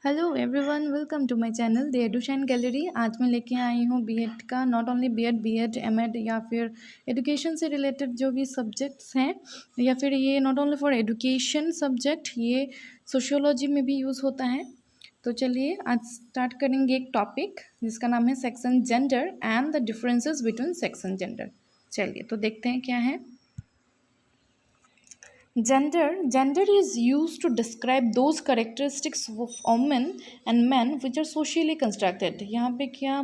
Hello everyone, welcome to my channel the Edushine gallery. आज मैं लेके आई हूँ बीएड का, नॉट ओनली बीएड एमएड या फिर एजुकेशन से रिलेटेड जो भी सब्जेक्ट्स हैं, या फिर ये not only for education subject, ये सोशियोलॉजी में भी यूज़ होता है। तो चलिए आज स्टार्ट करेंगे एक टॉपिक जिसका नाम है sex and gender and the differences between sex and gender. चलिए तो देखते हैं क्या है। Gender is used to describe those characteristics of women and men which are socially constructed। यहाँ पे क्या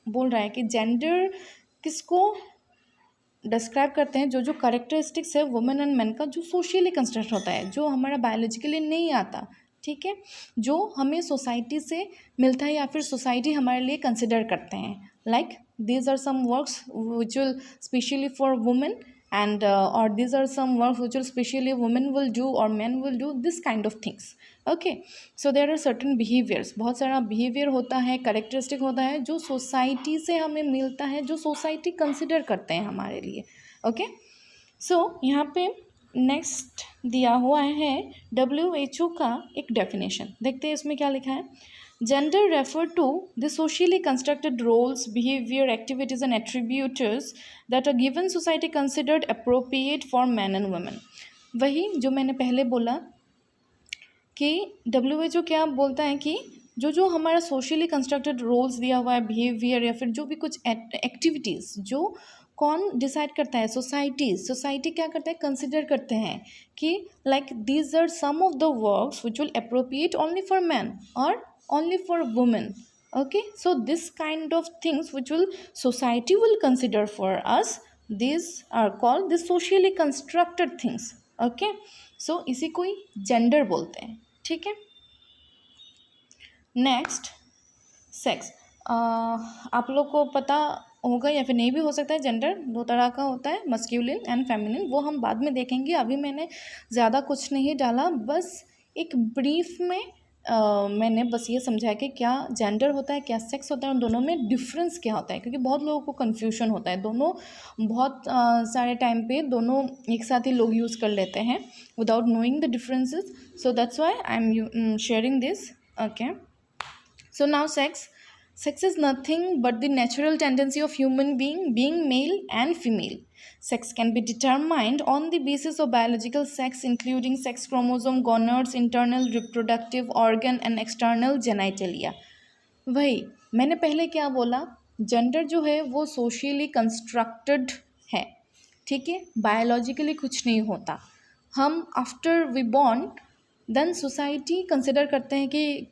बोल रहा है कि जेंडर किसको डिस्क्राइब करते हैं, जो जो करेक्टरिस्टिक्स है वुमेन एंड मेन का, जो सोशली कंस्ट्रक्ट होता है, जो हमारा बायोलॉजिकली नहीं आता, ठीक है, जो हमें सोसाइटी से मिलता है या फिर सोसाइटी हमारे लिए कंसिडर करते हैं। Like these are some works which will specially for women and or these are some works which will specially women will do or men will do, this kind of things। okay, so there are certain behaviors, बहुत सारा behavior होता है, characteristic होता है जो society से हमें मिलता है, जो सोसाइटी कंसिडर करते हैं हमारे लिए। ओके, सो यहाँ पे नेक्स्ट दिया हुआ है WHO का एक डेफिनेशन। देखते हैं इसमें क्या लिखा है। Gender refer to the socially constructed roles, behavior, activities and attributes that a given society considered appropriate for men and women। वही जो मैंने पहले बोला कि WHO क्या बोलता है कि जो जो हमारा सोशली कंस्ट्रक्टेड रोल्स दिया हुआ है, बिहेवियर या फिर जो भी कुछ एक्टिविटीज़, जो कौन डिसाइड करता है? सोसाइटी क्या करता है? कंसिडर करते हैं कि like these are some of the works which will appropriate only for man और only for women। okay, so this kind of things which will society will consider for us, these are called the socially constructed things। okay, so इसी को ही gender बोलते हैं, ठीक है। Next sex. आप लोग को पता होगा या फिर नहीं भी हो सकता है, जेंडर दो तरह का होता है, मस्क्यूलिन एंड फेमिनिन। वो हम बाद में देखेंगे, अभी मैंने ज़्यादा कुछ नहीं डाला, बस एक ब्रीफ में मैंने बस ये समझा कि क्या जेंडर होता है, क्या सेक्स होता है, उन दोनों में डिफरेंस क्या होता है, क्योंकि बहुत लोगों को कन्फ्यूजन होता है। दोनों बहुत सारे टाइम पे दोनों एक साथ ही लोग यूज़ कर लेते हैं without knowing the differences. So that's why I am sharing this. Okay, so now sex is nothing but the natural tendency of human being male and female। sex can be determined on the basis of biological sex including sex chromosome, gonads, internal reproductive organ and external genitalia। वही मैंने पहले क्या बोला, gender जो है वो socially constructed है, ठीक है, बायोलॉजिकली कुछ नहीं होता। हम after we born then society consider करते हैं कि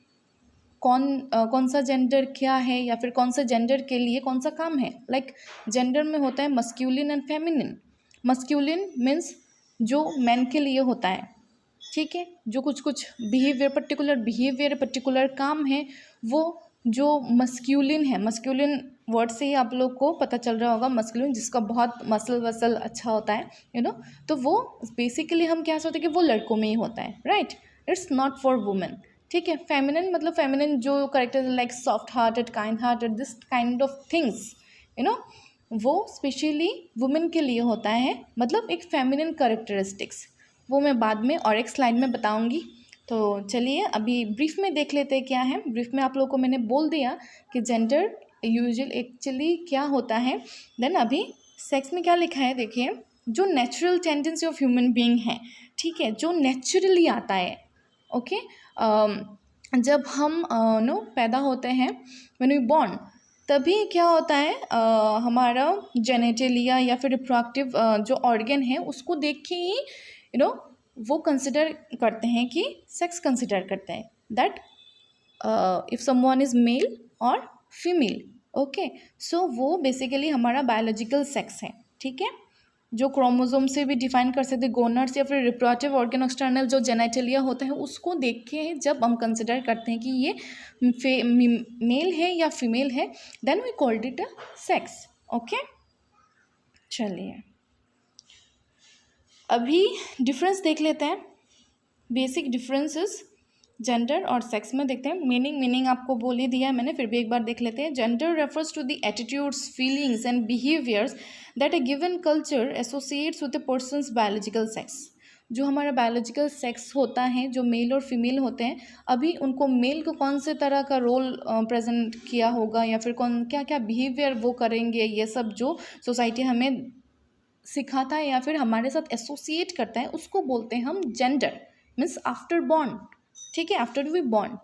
कौन सा जेंडर क्या है या फिर कौन सा जेंडर के लिए कौन सा काम है। लाइक जेंडर में होता है masculine and feminine. Masculine means जो मैन के लिए होता है, ठीक है, जो कुछ कुछ पर्टिकुलर काम है, वो जो मस्क्यूलिन है, मस्क्यूलिन वर्ड से ही आप लोग को पता चल रहा होगा, मस्क्यूलिन जिसका बहुत मसल वसल अच्छा होता है, यू नो, तो वो बेसिकली हम क्या सोचते हैं कि वो लड़कों में ही होता है, right, it's not for women. ठीक है, फेमिनिन मतलब फेमिनिन जो character like soft hearted, kind hearted, this kind of things, you know, वो स्पेशली वुमेन के लिए होता है, मतलब एक फेमिनिन करेक्टरिस्टिक्स। वो मैं बाद में और एक स्लाइड में बताऊंगी। तो चलिए अभी ब्रीफ में देख लेते हैं क्या है। ब्रीफ में आप लोगों को मैंने बोल दिया कि जेंडर यूजुअल एक्चुअली क्या होता है। देन अभी सेक्स में क्या लिखा है देखिए, जो natural tendency of human being है, ठीक है, जो नेचुरली आता है। ओके, जब हम पैदा होते हैं, व्हेन वी बॉर्न, तभी क्या होता है, हमारा जेनेटेलिया या फिर रिप्रोडक्टिव जो ऑर्गन है उसको देख के ही वो कंसिडर करते हैं कि सेक्स कंसिडर करते हैं that if someone is male और फीमेल। ओके, सो वो बेसिकली हमारा बायोलॉजिकल सेक्स है, ठीक है, जो क्रोमोसोम से भी डिफाइन कर सकते, गोनड्स या फिर रिप्रोडक्टिव ऑर्गन एक्सटर्नल जो जेनेटेलिया होता है, उसको देख के जब हम कंसिडर करते हैं कि ये मेल है या फीमेल है, then we called it a sex. Okay, चलिए अभी डिफरेंस देख लेते हैं, बेसिक डिफरेंसेस जेंडर और सेक्स में देखते हैं। मीनिंग आपको बोल ही दिया है मैंने, फिर भी एक बार देख लेते हैं। Gender refers to the attitudes, feelings and behaviours that a given culture associates with a person's biological sex. जो हमारा बायोलॉजिकल सेक्स होता है, जो मेल और फीमेल होते हैं, अभी उनको मेल को कौन से तरह का रोल प्रेजेंट किया होगा या फिर कौन क्या क्या बिहेवियर वो करेंगे, ये सब जो सोसाइटी हमें सिखाता है या फिर हमारे साथ एसोसिएट करता है, उसको बोलते हैं हम जेंडर, मीन्स आफ्टर बॉर्न, ठीक है, after we born.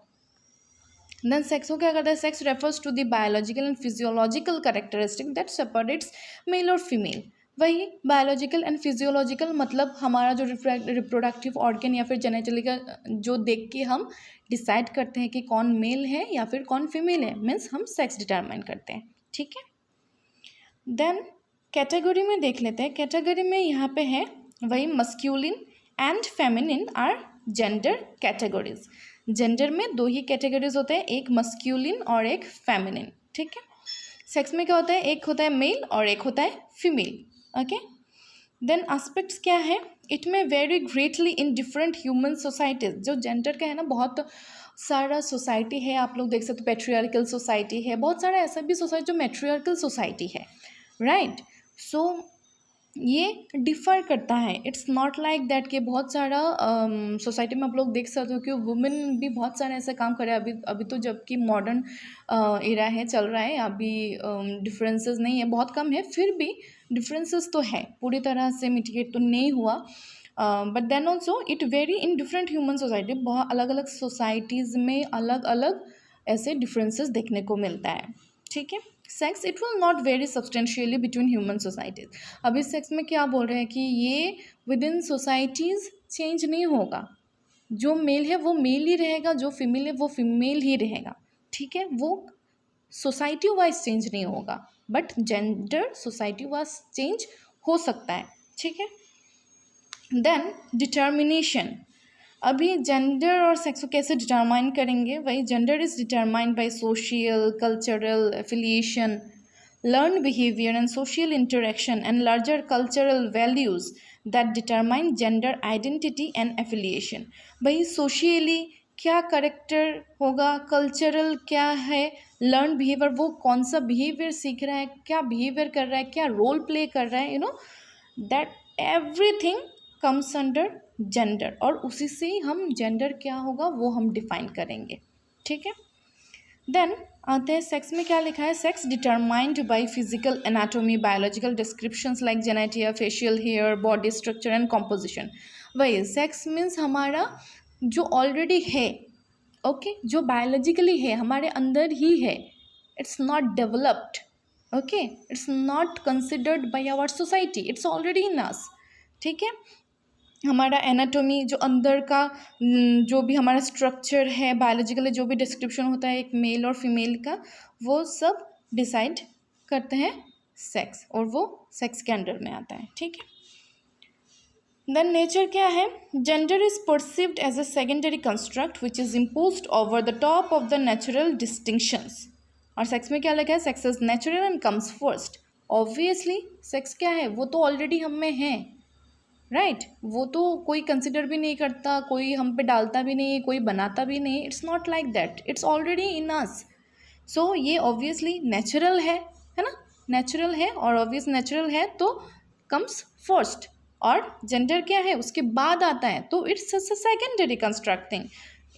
Then sex को क्या करता है, sex refers to the biological and physiological characteristic that separates male और फीमेल। वही बायोलॉजिकल एंड फिजियोलॉजिकल मतलब हमारा जो रिप्रोडक्टिव ऑर्गन या फिर जेनेटिकली का जो देख के हम डिसाइड करते हैं कि कौन मेल है या फिर कौन फीमेल है, मीन्स हम सेक्स डिटरमाइन करते हैं, ठीक है। देन कैटेगरी में देख लेते हैं। कैटेगरी में यहाँ पे है वही masculine and feminine are gender categories. जेंडर में दो ही कैटेगरीज होते हैं, एक मस्क्यूलिन और एक फेमिनिन, ठीक है। सेक्स में क्या होता है, एक होता है मेल और एक होता है फीमेल, ओके। देन एस्पेक्ट्स क्या है, इट में वेरी ग्रेटली इन डिफरेंट ह्यूमन सोसाइटीज। जो जेंडर का है ना, बहुत सारा सोसाइटी है, आप लोग देख सकते हो पेट्रियार्कल सोसाइटी है, बहुत सारा ऐसा भी सोसाइटी जो मैट्रियार्कल सोसाइटी है, राइट। सो ये डिफ़र करता है, इट्स नॉट लाइक दैट कि बहुत सारा सोसाइटी में आप लोग देख सकते हो कि वुमेन भी बहुत सारे ऐसे काम कर रहे हैं। अभी तो जबकि मॉडर्न एरा है, चल रहा है, अभी डिफरेंसेस नहीं है, बहुत कम है, फिर भी डिफरेंसेस तो है, पूरी तरह से मिटिगेट तो नहीं हुआ। But then also it vary in different human society. बहुत अलग अलग सोसाइटीज़ में अलग अलग ऐसे डिफरेंसेस देखने को मिलता है, ठीक है। Sex it will not very substantially between human societies. अभी सेक्स में क्या बोल रहे हैं कि ये विद इन सोसाइटीज़ चेंज नहीं होगा, जो मेल है वो मेल ही रहेगा, जो फीमेल है वो फीमेल ही रहेगा, ठीक है। वो सोसाइटी वाइज चेंज नहीं होगा, but gender society wise change हो सकता है, ठीक है। Then determination. अभी जेंडर और सेक्स को कैसे डिटरमाइन करेंगे, वही gender is determined by social cultural affiliation, learned behavior and social interaction and larger cultural values that determine gender identity and affiliation। भाई सोशियली क्या करेक्टर होगा, कल्चरल क्या है, लर्न बिहेवियर वो कौन सा बिहेवियर सीख रहा है, क्या बिहेवियर कर रहा है, क्या रोल प्ले कर रहा है, you know that everything comes under gender, और उसी से ही हम जेंडर क्या होगा वो हम डिफाइन करेंगे, ठीक है। देन आते हैं सेक्स में क्या लिखा है, sex determined by physical anatomy biological descriptions like genitalia facial hair body structure and composition. वही सेक्स मीन्स हमारा जो ऑलरेडी है, ओके, जो बायोलॉजिकली है, हमारे अंदर ही है, it's not developed, okay, it's not considered by our society, it's already in us, ठीक है। हमारा एनाटॉमी जो अंदर का जो भी हमारा स्ट्रक्चर है बायोलॉजिकली, जो भी डिस्क्रिप्शन होता है एक मेल और फीमेल का, वो सब डिसाइड करते हैं सेक्स, और वो सेक्स के अंडर में आता है, ठीक है। देन नेचर क्या है, gender is perceived as a secondary construct which is imposed over the top of the natural distinctions. और सेक्स में क्या लिखा है, sex is natural and comes first. Obviously sex क्या है, वो तो ऑलरेडी हम में है, राइट, वो तो कोई कंसिडर भी नहीं करता, कोई हम पे डालता भी नहीं, कोई बनाता भी नहीं, it's not like that, it's already in us. So ये ऑब्वियसली नेचुरल है ना, नेचुरल है, और ऑब्वियस नेचुरल है तो कम्स फर्स्ट, और जेंडर क्या है उसके बाद आता है, तो इट्स अ सेकेंडरी कंस्ट्रक्टिंग।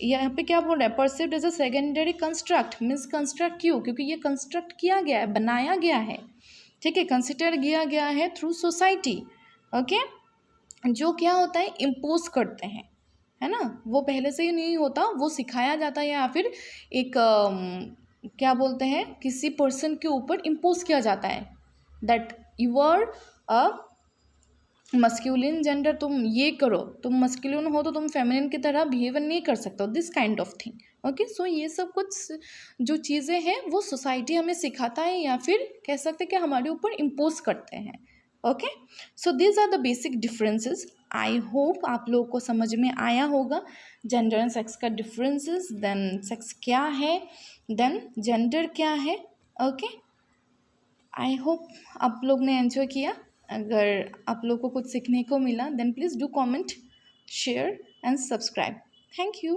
यहाँ पे क्या बोल रहा है, perceived as a secondary construct, means construct क्यों, क्योंकि ये कंस्ट्रक्ट किया गया है, बनाया गया है, ठीक है, कंसिडर किया गया है थ्रू सोसाइटी, ओके। जो क्या होता है, इम्पोज करते हैं, है ना, वो पहले से ही नहीं होता, वो सिखाया जाता है, या फिर एक क्या बोलते हैं, किसी पर्सन के ऊपर इम्पोज किया जाता है, that you are a masculine gender, तुम ये करो, तुम मस्क्यूलिन हो तो तुम फेमिनिन की तरह बिहेवियर नहीं कर सकते हो, this kind of thing, okay. So ये सब कुछ जो चीज़ें हैं वो सोसाइटी हमें सिखाता है, या फिर कह सकते हैं कि हमारे ऊपर इम्पोज करते हैं, okay. So this are the basic differences. I hope आप लोगों को समझ में आया होगा जेंडर एंड सेक्स का डिफरेंसेस, देन सेक्स क्या है, देन जेंडर क्या है, ओके। आई होप आप लोग ने एंजॉय किया। अगर आप लोग को कुछ सीखने को मिला then please do comment, share and subscribe. Thank you.